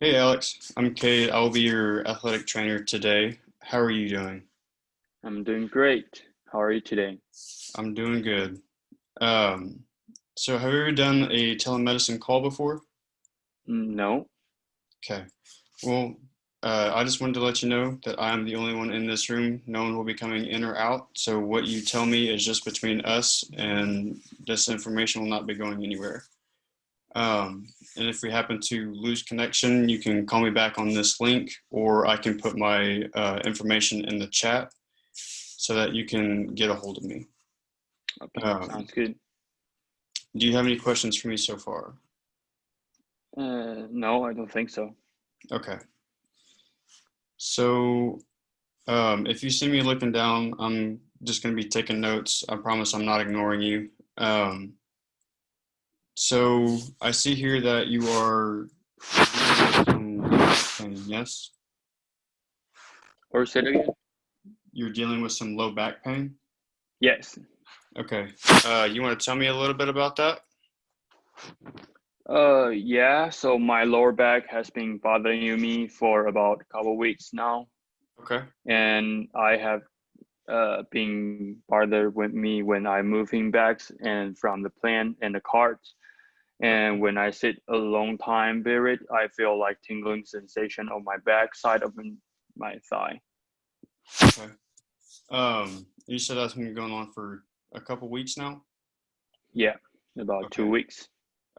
Hey Alex, I'm Cade. I'll be your athletic trainer today. How are you doing? I'm doing great. How are you today? I'm doing good. Um, so have you ever done a telemedicine call before? No. Okay. Well, I just wanted to let you know that I'm the only one in this room. No one will be coming in or out. So what you tell me is just between us, and this information will not be going anywhere. And if we happen to lose connection, you can call me back on this link, or I can put my information in the chat so that you can get a hold of me. Okay, Um, sounds good. do you have any questions for me so far? No, I don't think so. Okay. So if you see me looking down, I'm just going to be taking notes. I promise I'm not ignoring you. Um, so I see here that you are dealing with some back pain. Yes, Or say it again? you're dealing with some low back pain. Yes. Okay. You want to tell me a little bit about that? Yeah, so my lower back has been bothering me for about a couple weeks now, Okay. and I have been bothered with me when I moving bags and from the plane and the cart. And Okay. when I sit a long time buried, I feel like tingling sensation on my back side of my thigh. Okay. You said that's been going on for a couple weeks now. Yeah, about two Okay. weeks.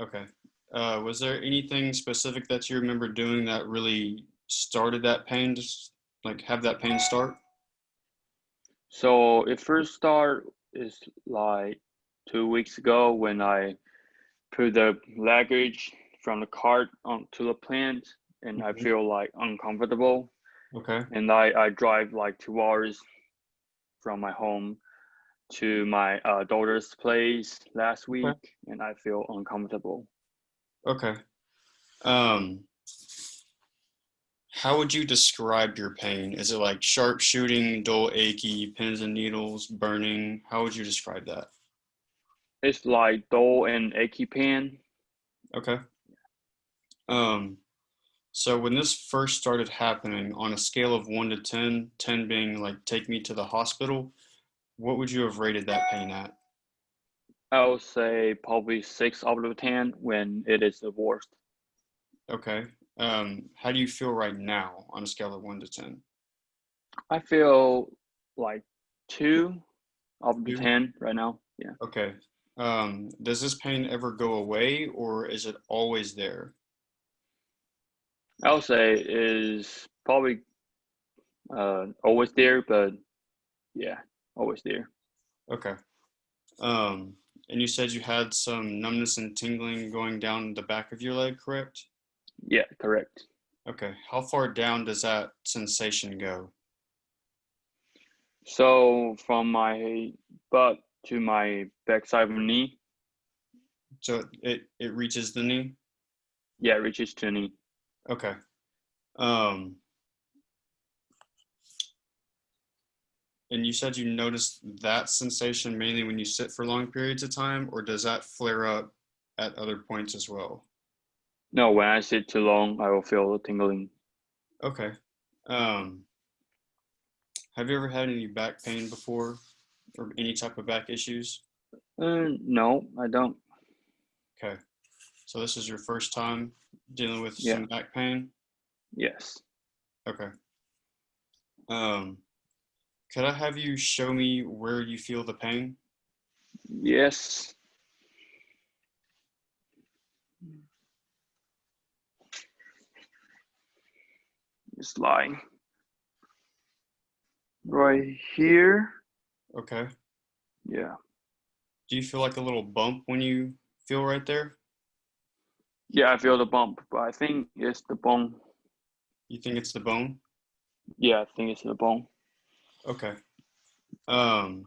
Okay. Was there anything specific that you remember doing that really started that pain, just like have that pain start? So it first start is like 2 weeks ago when I put the luggage from the cart onto the plant and I Mhm. feel like uncomfortable. Okay. And I drive like 2 hours from my home to my daughter's place last Okay. week and I feel uncomfortable. Okay. Um, how would you describe your pain? Is it like sharp shooting, dull, achy, pins and needles, burning? How would you describe that? It's like dull and achy pain. Okay. Um, so when this first started happening on a scale of 1 to 10, 10 being like take me to the hospital, what would you have rated that pain at? I would say probably 6 out of 10 when it is the worst. Okay. How do you feel right now on a scale of 1 to 10? I feel like 2 out of 2? 10 right now. Yeah. Okay. Does this pain ever go away or is it always there? I would say is probably always there, but yeah, always there. Okay. Um, and you said you had some numbness and tingling going down the back of your leg, correct? Yeah, correct. Okay. How far down does that sensation go? So from my butt to my backside of the knee, So it reaches the knee? yeah, reaches to knee. Okay. Um, and you said you noticed that sensation mainly when you sit for long periods of time, or does that flare up at other points as well? No, when I sit too long, I will feel tingling. Okay. Um, have you ever had any back pain before or any type of back issues? No, I don't. Okay. So this is your first time dealing with Yeah, some back pain? yes, Okay. Um, could I have you show me where you feel the pain? yes. It's like right here. Okay. Yeah, Do you feel like a little bump when you feel right there? yeah, I feel the bump, but I think it's the bone. You think it's the bone? Yeah, I think it's the bone. Okay. Um,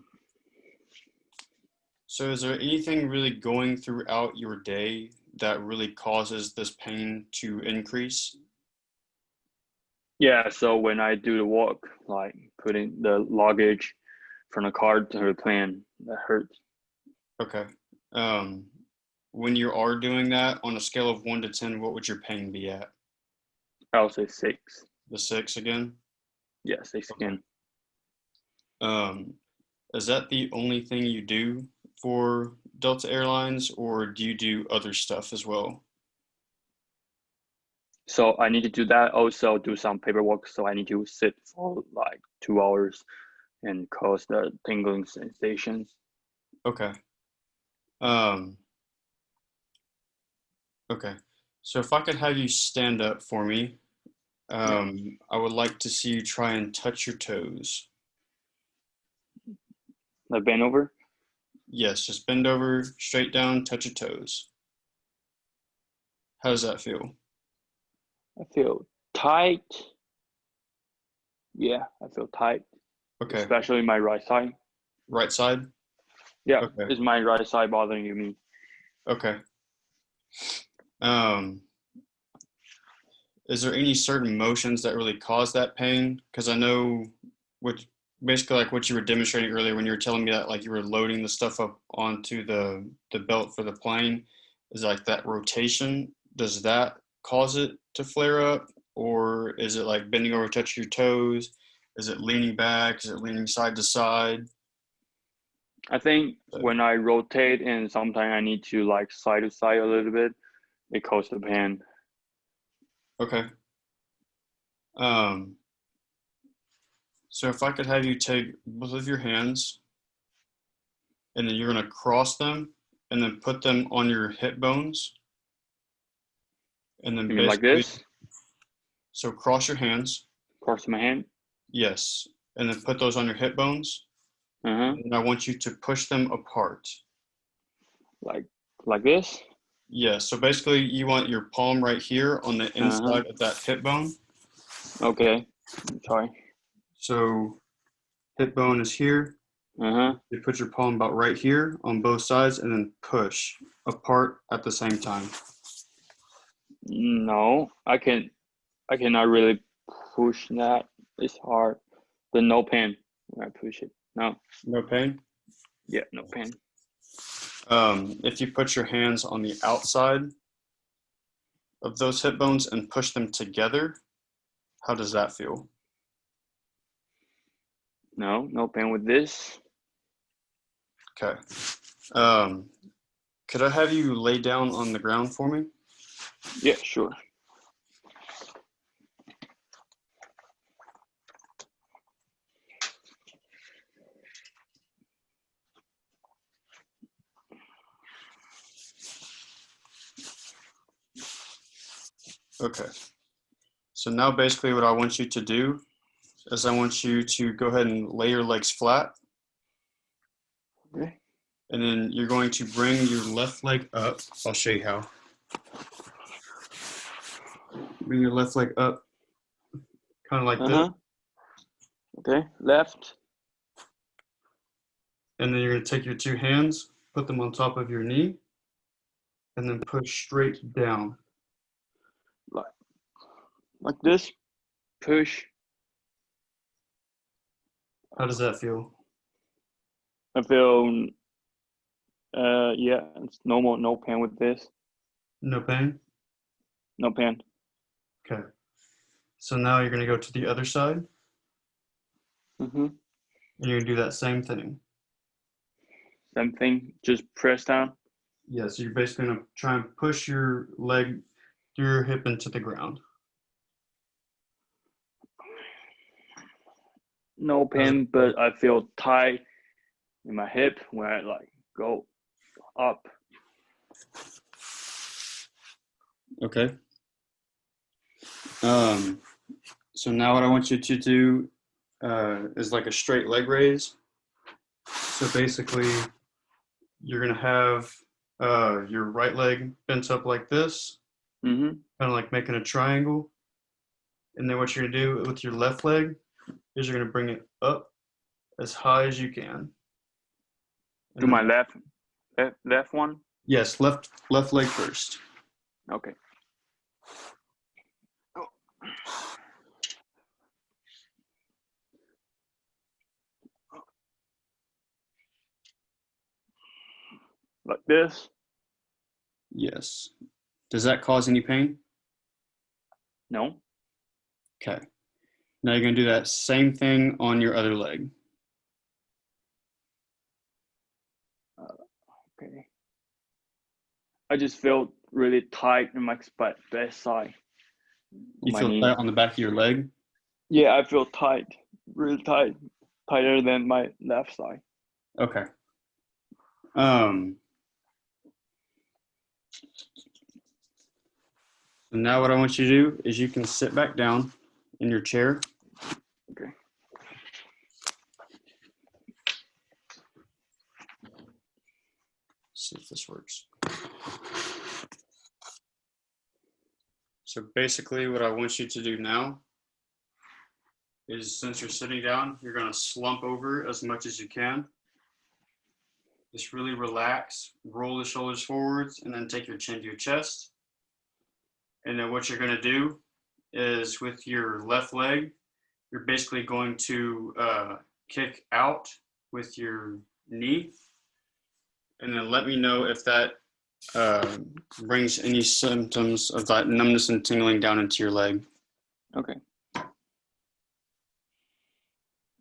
so is there anything really going throughout your day that really causes this pain to increase? Yeah, so when I do the walk, like putting the luggage from the car to the plane, that hurts. Okay. Um, when you are doing that on a scale of 1 to 10, what would your pain be at? I'll say 6. The 6 again? Yeah, 6 Okay. again. Is that the only thing you do for Delta Airlines, or do you do other stuff as well? So I need to do that. Also do some paperwork. So I need to sit for like 2 hours and cause the tingling sensations. Okay. Um, okay. So if I could have you stand up for me, Yeah. I would like to see you try and touch your toes. Like bend over. Yes, just bend over, straight down, touch your toes. How does that feel? I feel tight. Yeah, I feel tight, Okay. especially my right side. Right side? Yeah, Okay. is my right side bothering me? Okay. Um, is there any certain motions that really cause that pain? Because I know what basically like what you were demonstrating earlier when you were telling me that like you were loading the stuff up onto the belt for the plane is like that rotation. Does that cause it to flare up, or is it like bending over, touching your toes? Is it leaning back? Is it leaning side to side? I think So, when I rotate and sometimes I need to like side to side a little bit, it causes the pain. okay. Um, so if I could have you take both of your hands and then you're going to cross them and then put them on your hip bones and then You mean like basically this? so cross your hands, Cross my hand. yes, and then put those on your hip bones, Uh-huh. and I want you to push them apart. Like like this? Yes, so basically you want your palm right here on the Uh-huh. inside of that hip bone. Okay. Sorry. So hip bone is here, Uh-huh. you put your palm about right here on both sides and then push apart at the same time. No, I cannot really push that. It's hard. The no pain when I push it. No. No pain? Yeah, no pain. If you put your hands on the outside of those hip bones and push them together, how does that feel? No, no pain with this. Okay. Um, could I have you lay down on the ground for me? Yeah, sure. Okay. So now basically what I want you to do is I want you to go ahead and lay your legs flat, Okay. and then you're going to bring your left leg up. I'll show you how. Bring your left leg up, kind of like this, Uh-huh. Okay. Left. and then you're going to take your two hands, put them on top of your knee, and then push straight down. Like like this. Push. How does that feel? I feel yeah, it's normal, no pain with this. No pain? No pain. Okay. So now you're going to go to the other side, Mm-hmm. and you're going to do that same thing. Same thing. Just press down. Yeah, so you're basically going to try and push your leg through your hip into the ground. No How's it pain, feel? but I feel tight in my hip when I like go up. Okay. Um, so now what I want you to do is like a straight leg raise. So basically, you're gonna have your right leg bent up like this, Mm-hmm. kind of like making a triangle. And then what you're gonna do with your left leg is you're gonna bring it up as high as you can. To And my then left one. yes, left leg first. Okay. Like this. Yes. Does that cause any pain? No. Okay. Now you're going to do that same thing on your other leg. Okay. I just felt really tight in my best side on You my feel knee. that on the back of your leg? Yeah, I feel tight, really tight, tighter than my left side. Okay. Um, so now what I want you to do is you can sit back down in your chair. Okay. See if this works. So basically what I want you to do now is, since you're sitting down, you're going to slump over as much as you can. Just really relax, roll the shoulders forwards, and then take your chin to your chest. And then what you're going to do is, with your left leg, you're basically going to kick out with your knee. And then let me know if that brings any symptoms of that numbness and tingling down into your leg. Okay.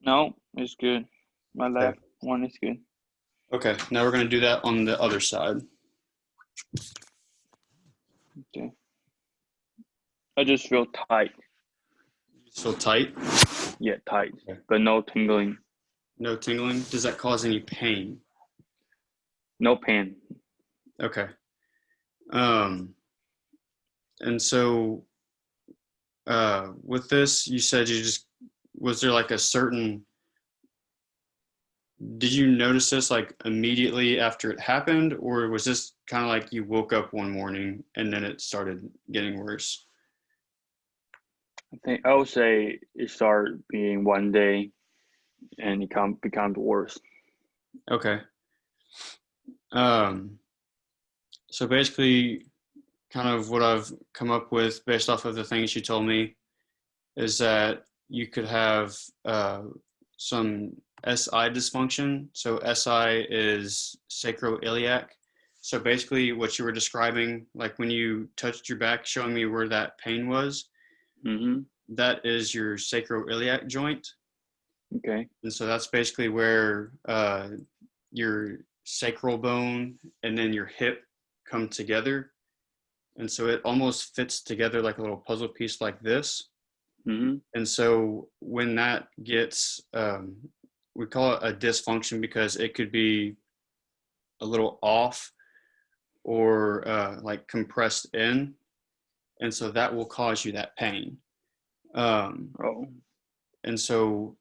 No, it's good. My left one is good. Okay, now we're going to do that on the other side. Okay. I just feel tight. You feel tight? Yeah, tight, Okay. but no tingling. No tingling? Does that cause any pain? No pain. Okay. And so with this, you said was there like a certain, did you notice this like immediately after it happened, or was this kind of like you woke up one morning and then it started getting worse? I would say it started being one day and it becomes worse. Okay. Um, so basically, kind of what I've come up with based off of the things you told me is that you could have some SI dysfunction. So SI is sacroiliac. So basically what you were describing, like when you touched your back, showing me where that pain was, Mm-hmm. that is your sacroiliac joint. Okay. And so that's basically where your sacral bone and then your hip come together. And so it almost fits together like a little puzzle piece like this. Mm-hmm. And so when that gets, we call it a dysfunction because it could be a little off or like compressed in. And so that will cause you that pain. Oh. And so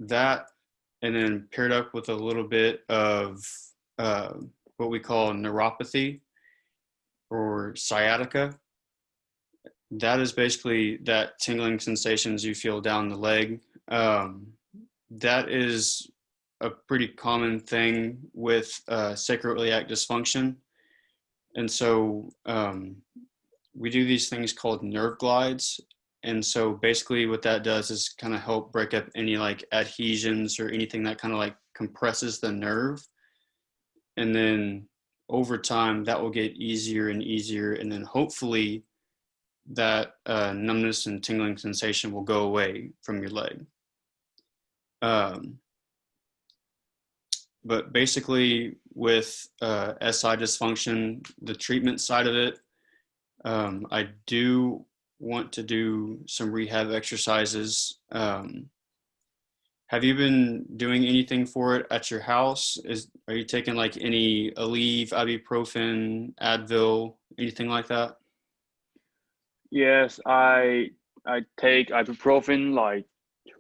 that, and then paired up with a little bit of uh, what we call neuropathy or sciatica, that is basically that tingling sensations you feel down the leg. That is a pretty common thing with sacroiliac dysfunction. And so we do these things called nerve glides. And so basically what that does is kind of help break up any like adhesions or anything that kind of like compresses the nerve. And then over time that will get easier and easier. And then hopefully that numbness and tingling sensation will go away from your leg. But basically with SI dysfunction, the treatment side of it, I do want to do some rehab exercises. Have you been doing anything for it at your house? Are you taking like any Aleve, ibuprofen, Advil, anything like that? Yes, I take ibuprofen like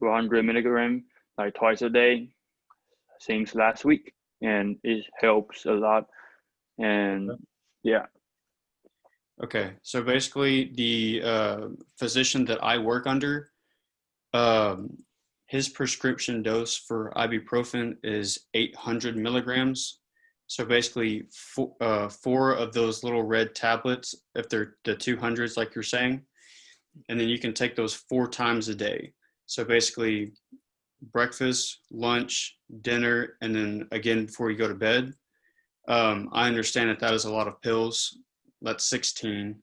200 milligram like twice a day since last week, and it helps a lot. And yeah. Okay, so basically the physician that I work under, um, his prescription dose for ibuprofen is 800 milligrams. So basically four of those little red tablets, if they're the 200s like you're saying, and then you can take those 4 times a day. So basically breakfast, lunch, dinner, and then again before you go to bed. I understand that that is a lot of pills. That's 16.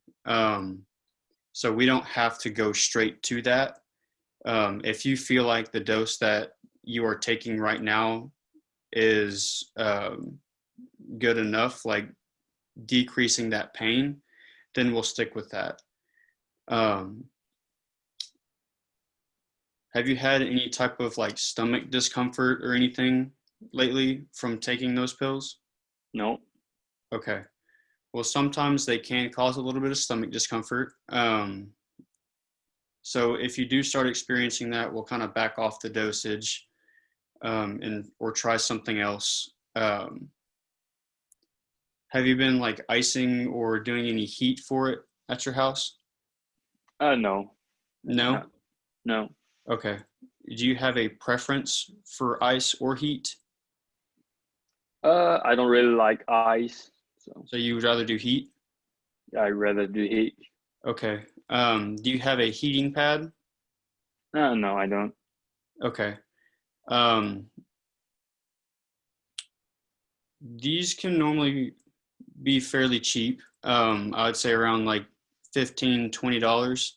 So we don't have to go straight to that. If you feel like the dose that you are taking right now is good enough, like decreasing that pain, then we'll stick with that. Um, have you had any type of like stomach discomfort or anything lately from taking those pills? No. Okay. Well, sometimes they can cause a little bit of stomach discomfort. So if you do start experiencing that, we'll kind of back off the dosage and or try something else. Have you been like icing or doing any heat for it at your house? No. No? No. Okay. Do you have a preference for ice or heat? I don't really like ice, so So you would rather do heat? I'd rather do heat. Okay. Do you have a heating pad? No, I don't. Okay. Um, these can normally be fairly cheap. I would say around like $15, $20.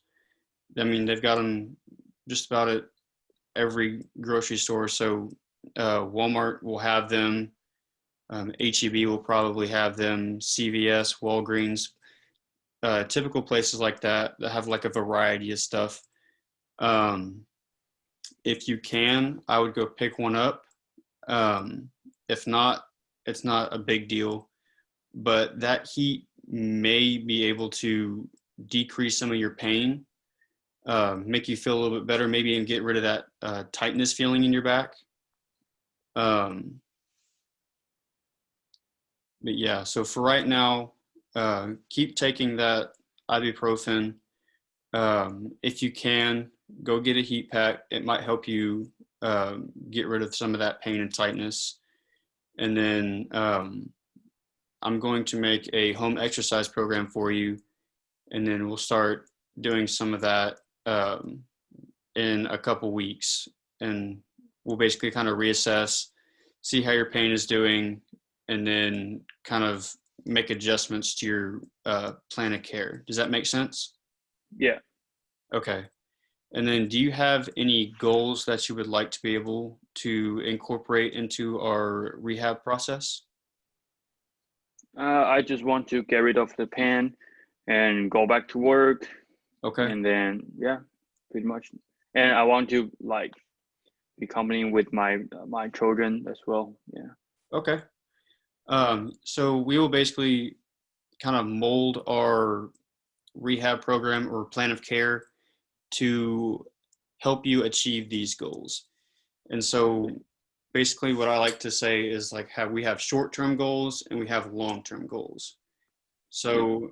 I mean, they've got them just about at every grocery store. So Walmart will have them. HEB will probably have them. CVS, Walgreens, typical places like that that have like a variety of stuff. Um, if you can, I would go pick one up. If not, it's not a big deal. But that heat may be able to decrease some of your pain, make you feel a little bit better, maybe even get rid of that tightness feeling in your back. Um, but yeah, so for right now, keep taking that ibuprofen. If you can, go get a heat pack. It might help you get rid of some of that pain and tightness. And then I'm going to make a home exercise program for you, and then we'll start doing some of that in a couple weeks. And we'll basically kind of reassess, see how your pain is doing, and then kind of make adjustments to your plan of care. Does that make sense? Yeah. Okay. And then do you have any goals that you would like to be able to incorporate into our rehab process? I just want to get rid of the pain and go back to work, Okay. and then yeah, pretty much. And I want to like be accompanying with my children as well. Yeah. Okay. So we will basically kind of mold our rehab program or plan of care to help you achieve these goals. And so basically what I like to say is like we have short-term goals and we have long-term goals. Yep. So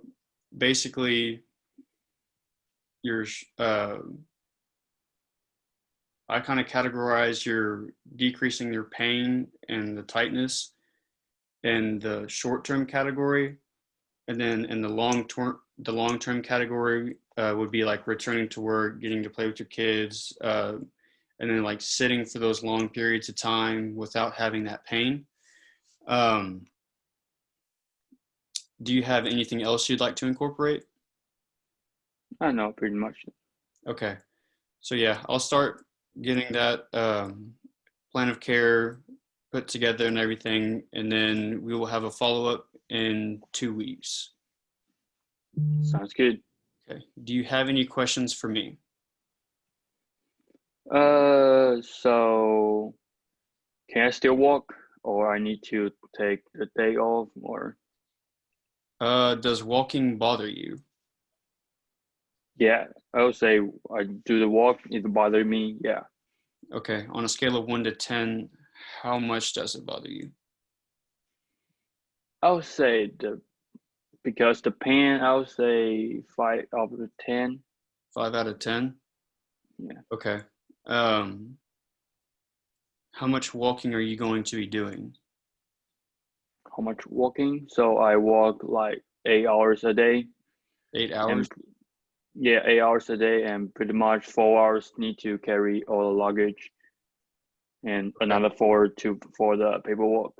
basically your I kind of categorize your decreasing your pain and the tightness in the short-term category, and then in the long-term category would be like returning to work, getting to play with your kids, and then like sitting for those long periods of time without having that pain. Um, do you have anything else you'd like to incorporate? I know pretty much. Okay, so yeah, I'll start getting that plan of care put together and everything, and then we will have a follow-up in 2 weeks. Sounds good. Okay. Do you have any questions for me? So can I still walk, or I need to take a day off, or Does walking bother you? yeah, I would say I do the walk. It bother me. Yeah, Okay. On a scale of 1 to 10, how much does it bother you? I would say because the pain, I would say 5 out of 10. 5 out of 10? Yeah. Okay. Um, how much walking are you going to be doing? How much walking? So I walk like 8 hours a day, 8 hours? and yeah, 8 hours a day, and pretty much 4 hours need to carry all the luggage, and Okay. another four to for the paperwork.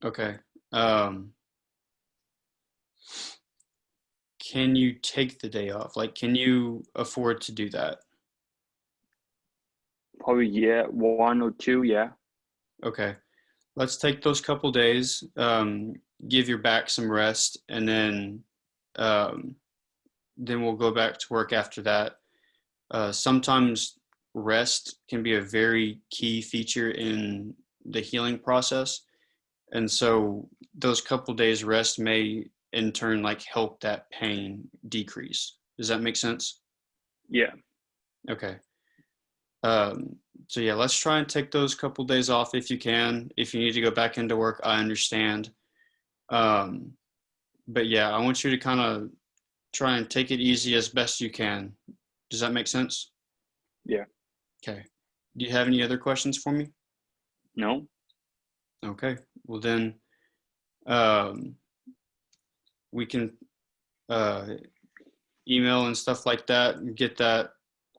Okay. Um, can you take the day off? Like, can you afford to do that? Probably, yeah, 1 or 2, yeah. Okay. Let's take those couple days, give your back some rest, and um, then we'll go back to work after that. Sometimes rest can be a very key feature in the healing process. And so those couple days rest may in turn like help that pain decrease. Does that make sense? Yeah. Okay. Um, so yeah, let's try and take those couple days off if you can. If you need to go back into work, I understand. Um, but yeah, I want you to kind of try and take it easy as best you can. Does that make sense? Yeah. Okay. Do you have any other questions for me? No? Okay. Well then, um, we can uh, email and stuff like that and get that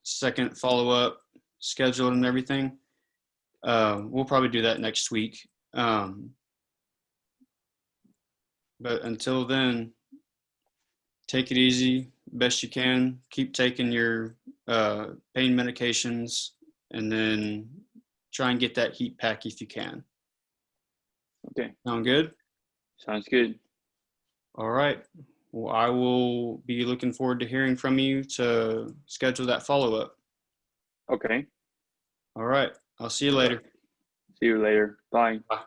second follow up scheduled and everything. We'll probably do that next week. But until then, take it easy best you can. Keep taking your pain medications, and then try and get that heat pack if you can. Okay. Sound good? Sounds good. All right. Well, I will be looking forward to hearing from you to schedule that follow up. Okay. All right. I'll see you later. See you later. Bye. Bye.